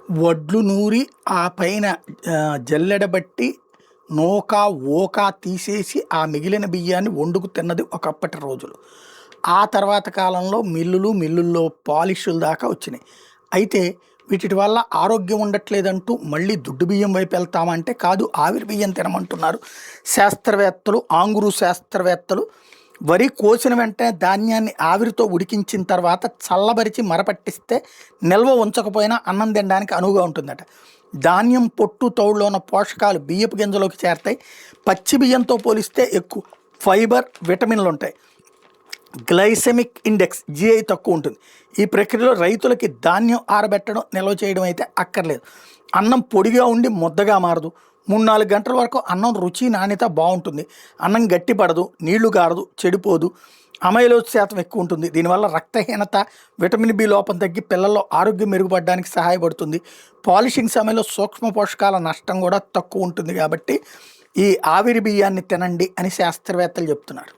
వడ్లు నూరి ఆ పైన జల్లెడబట్టి నూక ఊక తీసేసి ఆ మిగిలిన బియ్యాన్ని వండుకు తిన్నది ఒకప్పటి రోజులు. ఆ తర్వాత కాలంలో మిల్లుల్లో పాలిషుల దాకా వచ్చినాయి. అయితే వీటి వల్ల ఆరోగ్యం ఉండట్లేదంటూ మళ్ళీ దుడ్డు బియ్యం వైపు వెళ్తామంటే కాదు, ఆవిరి బియ్యం తినమంటున్నారు శాస్త్రవేత్తలు. ఆంగురు శాస్త్రవేత్తలు వరి కోసిన వెంటనే ధాన్యాన్ని ఆవిరితో ఉడికించిన తర్వాత చల్లబరిచి మరపట్టిస్తే నిల్వ ఉంచకపోయినా అన్నం తినడానికి అనువుగా ఉంటుందట. ధాన్యం పొట్టు తౌడులో ఉన్న పోషకాలు బియ్యపు గింజలోకి చేరతాయి. పచ్చి బియ్యంతో పోలిస్తే ఎక్కువ ఫైబర్, విటమిన్లు ఉంటాయి. గ్లైసెమిక్ ఇండెక్స్ GI తక్కువ ఉంటుంది. ఈ ప్రక్రియలో రైతులకి ధాన్యం ఆరబెట్టడం, నిల్వ చేయడం అయితే అక్కర్లేదు. అన్నం పొడిగా ఉండి ముద్దగా మారదు. 3-4 గంటల వరకు అన్నం రుచి, నాణ్యత బాగుంటుంది. అన్నం గట్టిపడదు, నీళ్లు గారదు, చెడిపోదు. అమైలోజ్ శాతం ఎక్కువ ఉంటుంది. దీనివల్ల రక్తహీనత, విటమిన్ B లోపం తగ్గి పిల్లల్లో ఆరోగ్యం మెరుగుపడడానికి సహాయపడుతుంది. పాలిషింగ్ సమయంలో సూక్ష్మ పోషకాల నష్టం కూడా తక్కువ ఉంటుంది. కాబట్టి ఈ ఆవిరి బియ్యాన్ని తినండి అని శాస్త్రవేత్తలు చెప్తున్నారు.